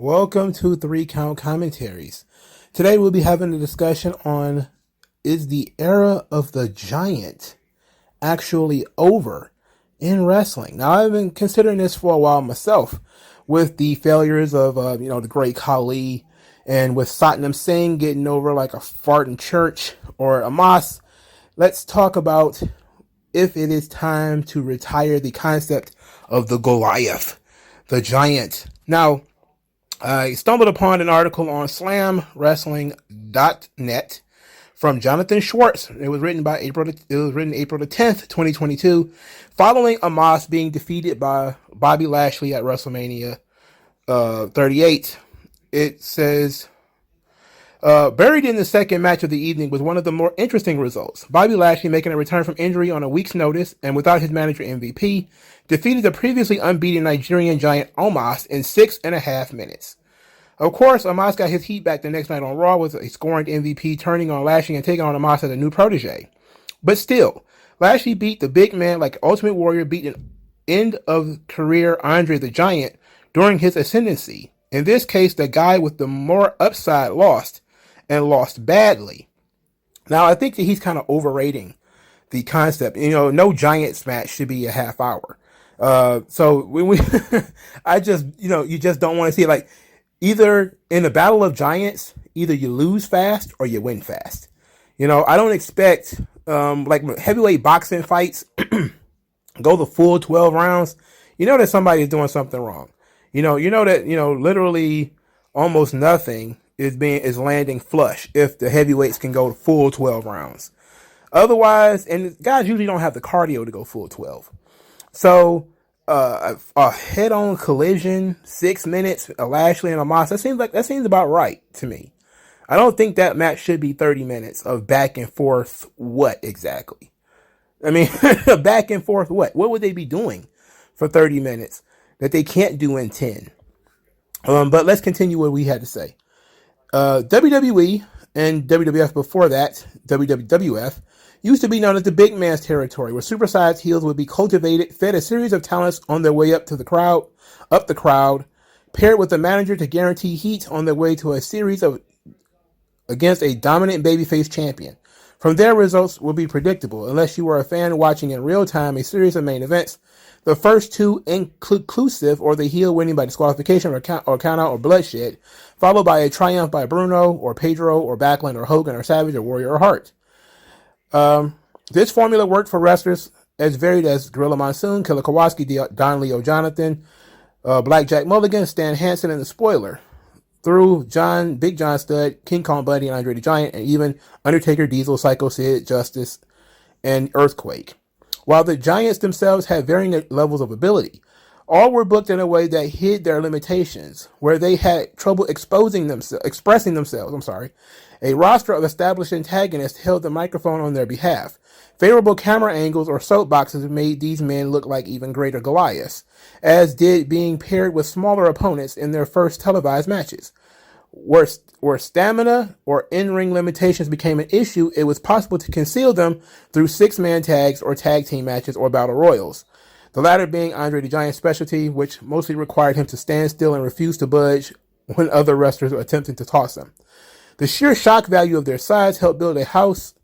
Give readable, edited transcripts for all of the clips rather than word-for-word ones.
Welcome to 3 Count Commentaries. Today we'll be having a discussion on, is the era of the giant actually over in wrestling? Now, I've been considering this for a while myself, with the failures of the great Khali, and with Satnam Singh getting over like a fart in church or a mosque. Let's talk about if it is time to retire the concept of the Goliath, the giant. Now, I stumbled upon an article on slamwrestling.net from Jonathan Schwartz. It was written April the 10th, 2022, following Omos being defeated by Bobby Lashley at WrestleMania 38. It says, buried in the second match of the evening was one of the more interesting results. Bobby Lashley, making a return from injury on a week's notice and without his manager MVP, defeated the previously unbeaten Nigerian giant Omos in 6.5 minutes. Of course, Omos got his heat back the next night on Raw with a scorned MVP turning on Lashley and taking on Omos as a new protege. But still, Lashley beat the big man like Ultimate Warrior beat an end-of-career Andre the Giant during his ascendancy. In this case, the guy with the more upside lost, and lost badly. Now, I think that he's kind of overrating the concept. No Giants match should be a half hour. So when we, you just don't want to see it. Like, either in a battle of giants, either you lose fast or you win fast. I don't expect, like heavyweight boxing fights, go the full 12 rounds. That somebody's doing something wrong. That, literally almost nothing is landing flush if the heavyweights can go the full 12 rounds. Otherwise, and guys usually don't have the cardio to go full 12. So, a head-on collision, 6 minutes, a Lashley and a Omos, that seems about right to me. I don't think that match should be 30 minutes of back and forth. What exactly? I mean, back and forth what? What would they be doing for 30 minutes that they can't do in 10? But let's continue what we had to say. WWE and WWF before that, WWF, used to be known as the big man's territory, where supersized heels would be cultivated, fed a series of talents on their way up the crowd, paired with a manager to guarantee heat on their way to a series of against a dominant babyface champion. From there, results will be predictable, unless you were a fan watching in real time a series of main events. The first two inclusive, or the heel winning by disqualification or count out or bloodshed, followed by a triumph by Bruno or Pedro or Backlund or Hogan or Savage or Warrior or Hart. This formula worked for wrestlers as varied as Gorilla Monsoon, Killer Kowalski, Don Leo Jonathan, Blackjack Mulligan, Stan Hansen, and the Spoiler, through Big John Studd, King Kong Bundy, and Andre the Giant, and even Undertaker, Diesel, Psycho Sid, Justice, and Earthquake. While the Giants themselves had varying levels of ability, all were booked in a way that hid their limitations, where they had trouble expressing themselves. A roster of established antagonists held the microphone on their behalf. Favorable camera angles or soapboxes made these men look like even greater Goliaths, as did being paired with smaller opponents in their first televised matches. Where stamina or in-ring limitations became an issue, it was possible to conceal them through 6-man tags or tag team matches or battle royals. The latter being Andre the Giant's specialty, which mostly required him to stand still and refuse to budge when other wrestlers were attempting to toss him. The sheer shock value of their size helped build a house,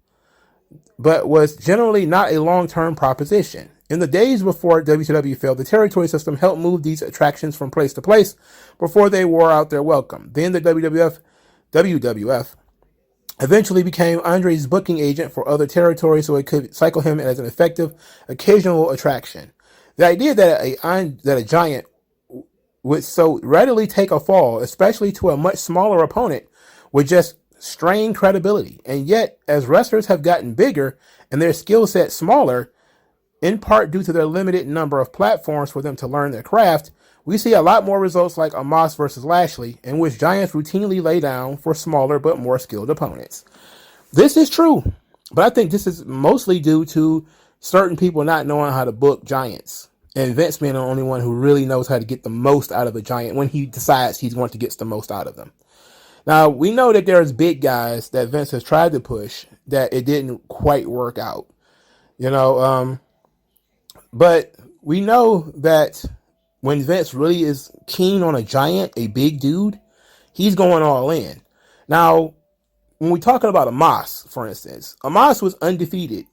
but was generally not a long-term proposition. In the days before WCW failed, the territory system helped move these attractions from place to place before they wore out their welcome. Then the WWF eventually became Andre's booking agent for other territories so it could cycle him as an effective occasional attraction. The idea that a giant would so readily take a fall, especially to a much smaller opponent, would just strain credibility. And yet, as wrestlers have gotten bigger and their skill set smaller, in part due to their limited number of platforms for them to learn their craft, we see a lot more results like Omos versus Lashley, in which giants routinely lay down for smaller but more skilled opponents. This is true, but I think this is mostly due to certain people not knowing how to book giants, and Vince being the only one who really knows how to get the most out of a giant when he decides he's going to get the most out of them. Now, we know that there's big guys that Vince has tried to push that it didn't quite work out. But we know that when Vince really is keen on a giant, a big dude, he's going all in. Now, when we're talking about Amos, for instance, Amos was undefeated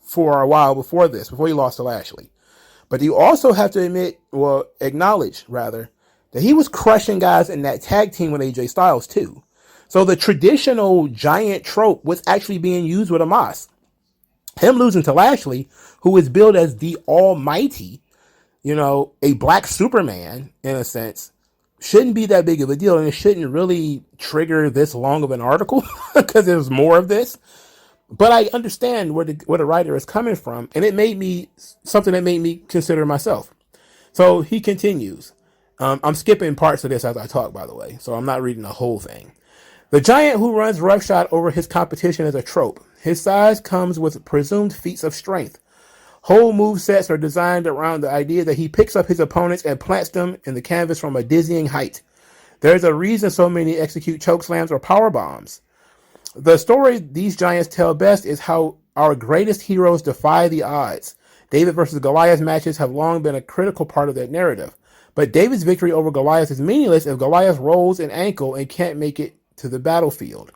for a while before this, before he lost to Lashley. But you also have to acknowledge rather, that he was crushing guys in that tag team with AJ Styles too. So the traditional giant trope was actually being used with Amos. Him losing to Lashley, who is billed as the Almighty, a black Superman in a sense, shouldn't be that big of a deal, and it shouldn't really trigger this long of an article because there's more of this. But I understand where the writer is coming from, and it made me something that made me consider myself. So he continues. I'm skipping parts of this as I talk, by the way, so I'm not reading the whole thing. The giant who runs roughshod over his competition is a trope. His size comes with presumed feats of strength. Whole move sets are designed around the idea that he picks up his opponents and plants them in the canvas from a dizzying height. There's a reason so many execute chokeslams or power bombs. The story these giants tell best is how our greatest heroes defy the odds. David versus Goliath matches have long been a critical part of that narrative. But David's victory over Goliath is meaningless if Goliath rolls an ankle and can't make it to the battlefield.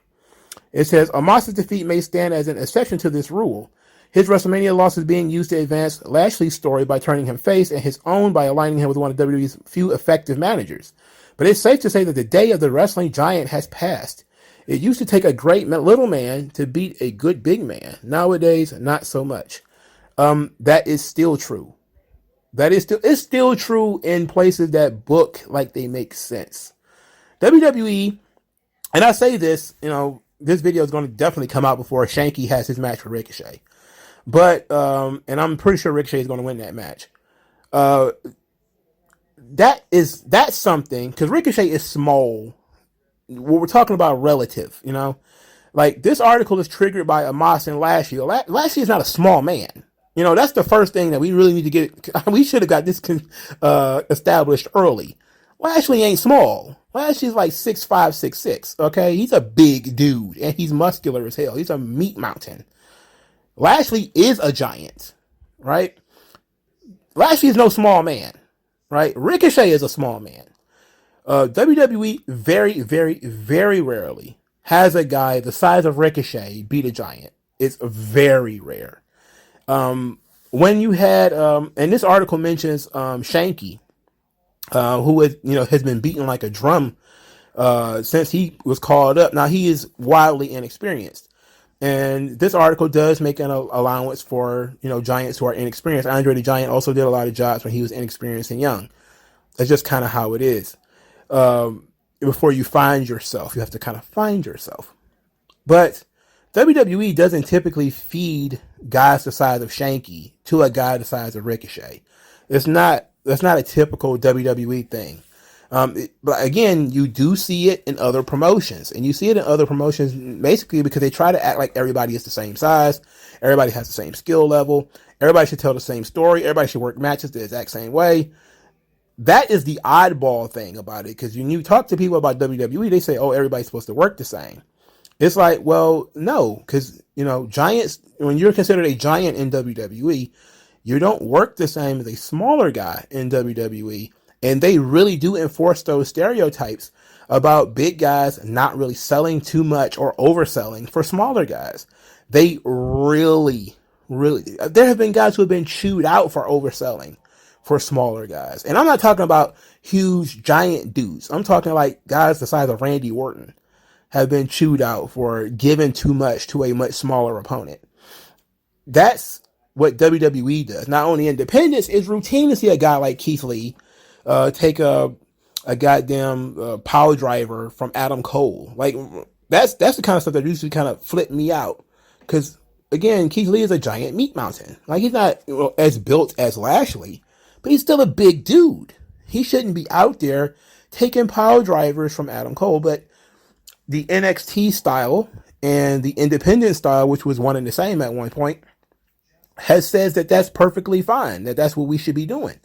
It says, Omos's defeat may stand as an exception to this rule. His WrestleMania loss is being used to advance Lashley's story by turning him face and his own by aligning him with one of WWE's few effective managers. But it's safe to say that the day of the wrestling giant has passed. It used to take a great little man to beat a good big man. Nowadays, not so much. That is still true. It's still true in places that book like they make sense. WWE, and I say this, this video is going to definitely come out before Shanky has his match with Ricochet. But, and I'm pretty sure Ricochet is going to win that match. That's something, because Ricochet is small. We're talking about relative, like this article is triggered by Amos and Lashley. Lashley is not a small man. That's the first thing that we really need to get. We should have got this established early. Lashley ain't small. Lashley's like 6'5", 6'6". Okay, he's a big dude and he's muscular as hell. He's a meat mountain. Lashley is a giant, right? Lashley is no small man, right? Ricochet is a small man. WWE very, very, very rarely has a guy the size of Ricochet beat a giant. It's very rare. When you had, and this article mentions Shanky, who has been beaten like a drum since he was called up. Now he is wildly inexperienced. And this article does make an allowance for, giants who are inexperienced. Andre the Giant also did a lot of jobs when he was inexperienced and young. That's just kind of how it is. Before you find yourself, you have to kind of find yourself. But WWE doesn't typically feed guys the size of Shanky to a guy the size of Ricochet. That's not a typical WWE thing. But again, you do see it in other promotions, and you see it in other promotions basically because they try to act like everybody is the same size, everybody has the same skill level, everybody should tell the same story, everybody should work matches the exact same way. That is the oddball thing about it, because when you talk to people about WWE, they say, "Oh, everybody's supposed to work the same." It's like, well, no, because giants. When you're considered a giant in WWE, you don't work the same as a smaller guy in WWE. And they really do enforce those stereotypes about big guys not really selling too much or overselling for smaller guys. They really, there have been guys who have been chewed out for overselling for smaller guys. And I'm not talking about huge giant dudes. I'm talking like guys the size of Randy Orton have been chewed out for giving too much to a much smaller opponent. That's what WWE does. Not only independence, it's routine to see a guy like Keith Lee take a goddamn power driver from Adam Cole. Like that's the kind of stuff that usually kind of flip me out. Because again, Keith Lee is a giant meat mountain. Like he's not as built as Lashley, but he's still a big dude. He shouldn't be out there taking power drivers from Adam Cole. But the NXT style and the independent style, which was one and the same at one point, says that that's perfectly fine. That's what we should be doing.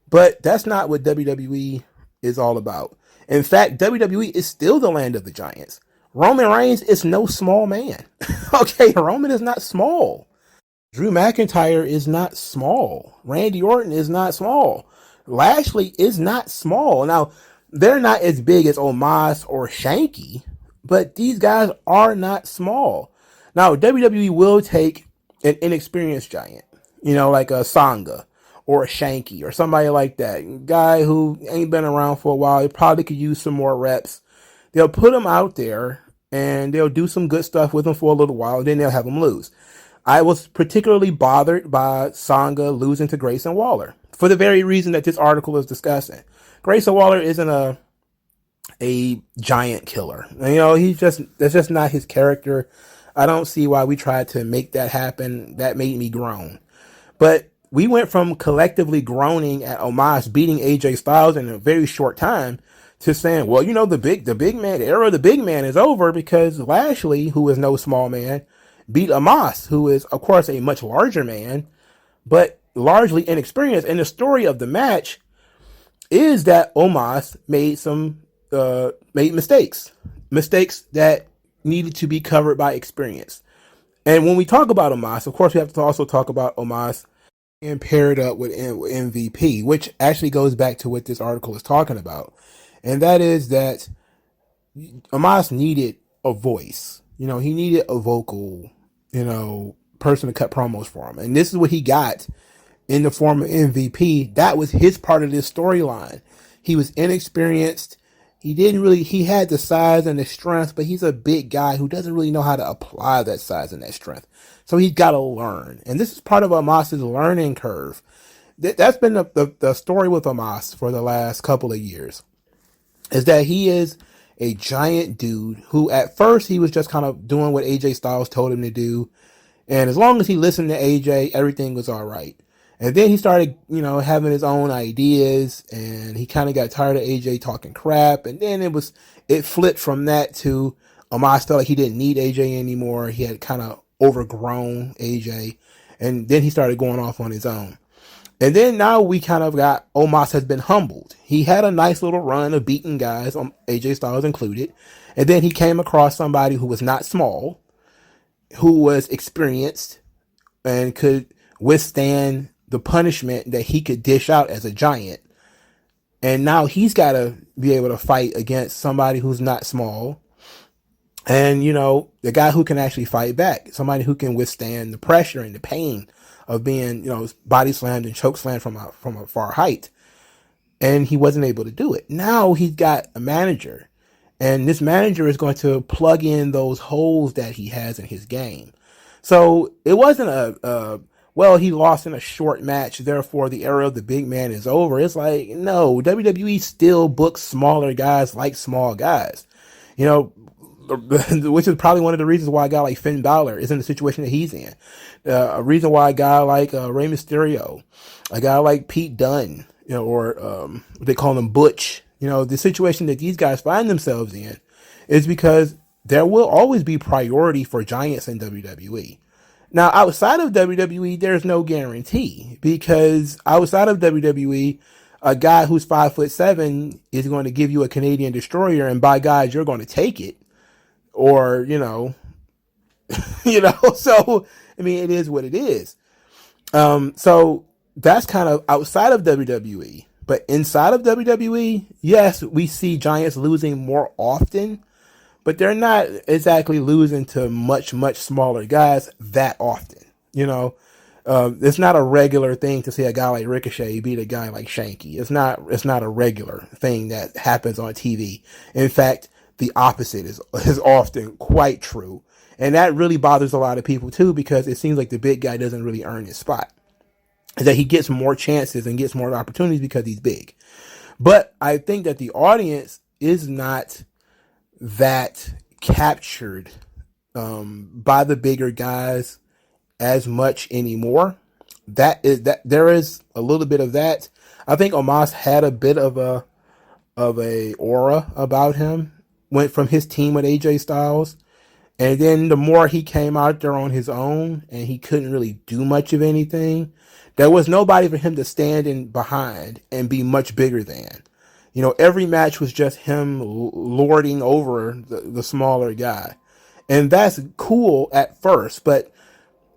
But that's not what WWE is all about. In fact, WWE is still the land of the giants. Roman Reigns is no small man. Okay, Roman is not small. Drew McIntyre is not small. Randy Orton is not small. Lashley is not small. Now, they're not as big as Omos or Shanky, but these guys are not small. Now, WWE will take an inexperienced giant, like a Sanga or a Shanky or somebody like that. Guy who ain't been around for a while. He probably could use some more reps. They'll put him out there and they'll do some good stuff with him for a little while, and then they'll have him lose. I was particularly bothered by Sanga losing to Grayson Waller for the very reason that this article is discussing. Grayson Waller isn't a giant killer. That's just not his character. I don't see why we tried to make that happen. That made me groan. But we went from collectively groaning at Omos beating AJ Styles in a very short time to saying, well, the big man, the era of the big man is over because Lashley, who is no small man, beat Omos, who is, of course, a much larger man, but largely inexperienced. And the story of the match is that Omos made mistakes that needed to be covered by experience. And when we talk about Omos, of course, we have to also talk about Omos and paired up with MVP, which actually goes back to what this article is talking about. And that is that Omos needed a voice. He needed a vocal, person to cut promos for him. And this is what he got in the form of MVP. That was his part of this storyline. He was inexperienced. He had the size and the strength, but he's a big guy who doesn't really know how to apply that size and that strength. So he's got to learn. And this is part of Omos's learning curve. That's been the story with Omos for the last couple of years, is that he is a giant dude who at first he was just kind of doing what AJ Styles told him to do. And as long as he listened to AJ, everything was all right. And then he started, having his own ideas, and he kind of got tired of AJ talking crap. And then it flipped from that to Omos felt like he didn't need AJ anymore. He had kind of overgrown AJ. And then he started going off on his own. And then now we kind of got Omos has been humbled. He had a nice little run of beating guys, AJ Styles included. And then he came across somebody who was not small, who was experienced, and could withstand the punishment that he could dish out as a giant. And now he's got to be able to fight against somebody who's not small. And, the guy who can actually fight back, somebody who can withstand the pressure and the pain of being, body slammed and choke slammed from a far height. And he wasn't able to do it. Now he's got a manager, and this manager is going to plug in those holes that he has in his game. So it wasn't he lost in a short match, therefore the era of the big man is over. It's like, no, WWE still books smaller guys like small guys. Which is probably one of the reasons why a guy like Finn Balor is in the situation that he's in. A reason why a guy like Rey Mysterio, a guy like Pete Dunne, or they call him Butch, the situation that these guys find themselves in is because there will always be priority for giants in WWE. Now, outside of WWE, there's no guarantee, because outside of WWE, a guy who's 5'7" is going to give you a Canadian destroyer, and by God, you're going to take it. Or, so, I mean, it is what it is. So that's kind of outside of WWE, but inside of WWE, yes, we see giants losing more often, but they're not exactly losing to much, much smaller guys that often. It's not a regular thing to see a guy like Ricochet beat a guy like Shanky. It's not a regular thing that happens on TV. In fact, the opposite is often quite true. And that really bothers a lot of people too, because it seems like the big guy doesn't really earn his spot. That he gets more chances and gets more opportunities because he's big. But I think that the audience is not that captured by the bigger guys as much anymore. That there is a little bit of that. I think Omos had a bit of a aura about him. Went from his team with AJ Styles, and then the more he came out there on his own and he couldn't really do much of anything, there was nobody for him to stand in behind and be much bigger than. Every match was just him lording over the smaller guy. And that's cool at first, but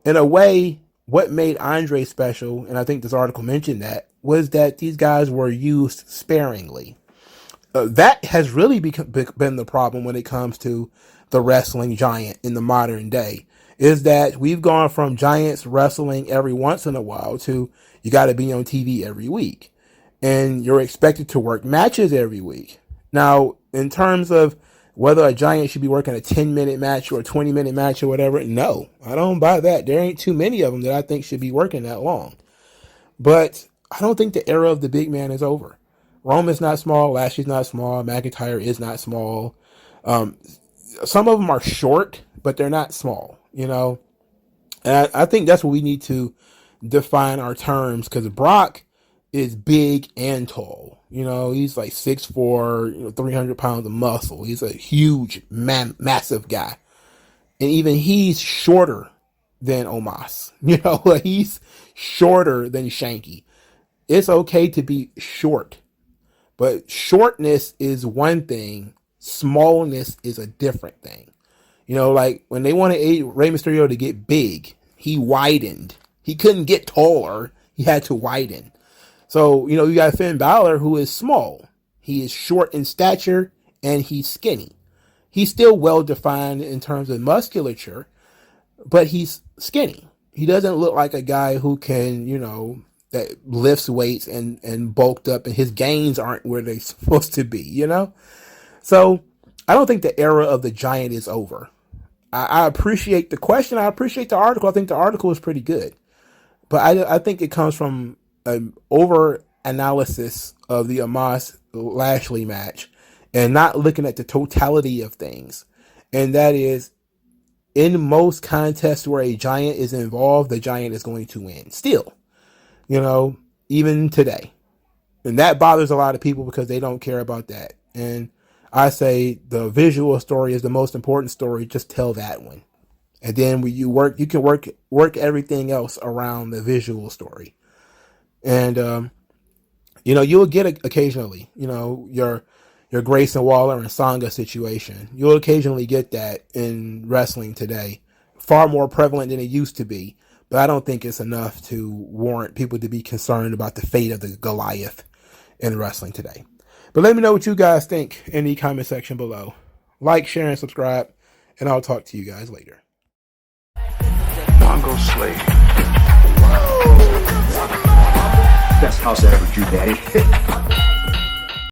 in a way, what made Andre special, and I think this article mentioned that, was that these guys were used sparingly. That has really been the problem when it comes to the wrestling giant in the modern day, is that we've gone from giants wrestling every once in a while to you got to be on TV every week. And you're expected to work matches every week. Now, in terms of whether a giant should be working a 10-minute match or a 20-minute match or whatever, no, I don't buy that. There ain't too many of them that I think should be working that long. But I don't think the era of the big man is over. Roman's not small. Lashley's not small. McIntyre is not small. Some of them are short, but they're not small, you know. And I think that's what we need to define our terms, because Brock is big and tall. You know, he's like 6'4", 300 pounds of muscle. He's a huge, massive guy. And even he's shorter than Omos. You know, he's shorter than Shanky. It's okay to be short. But shortness is one thing. Smallness is a different thing. You know, like when they wanted Rey Mysterio to get big, he widened. He couldn't get taller. He had to widen. So, you know, you got Finn Balor, who is small. He is short in stature and he's skinny. He's still well defined in terms of musculature, but he's skinny. He doesn't look like a guy who can, you know, that lifts weights and bulked up, and his gains aren't where they're supposed to be, you know? So I don't think the era of the giant is over. I appreciate the question. I appreciate the article. I think the article is pretty good. But I think it comes from an over analysis of the Omos Lashley match and not looking at the totality of things. And that is, in most contests where a giant is involved, the giant is going to win. Still, you know, even today. And that bothers a lot of people because they don't care about that. And I say the visual story is the most important story. Just tell that one. And then when you can work everything else around the visual story. And, you know, you'll get occasionally, you know, your Grayson Waller and Sanga situation. You'll occasionally get that in wrestling today. Far more prevalent than it used to be. But I don't think it's enough to warrant people to be concerned about the fate of the Goliath in wrestling today. But let me know what you guys think in the comment section below. Like, share, and subscribe. And I'll talk to you guys later. MagMongoSlade. Best house I ever drew, Daddy.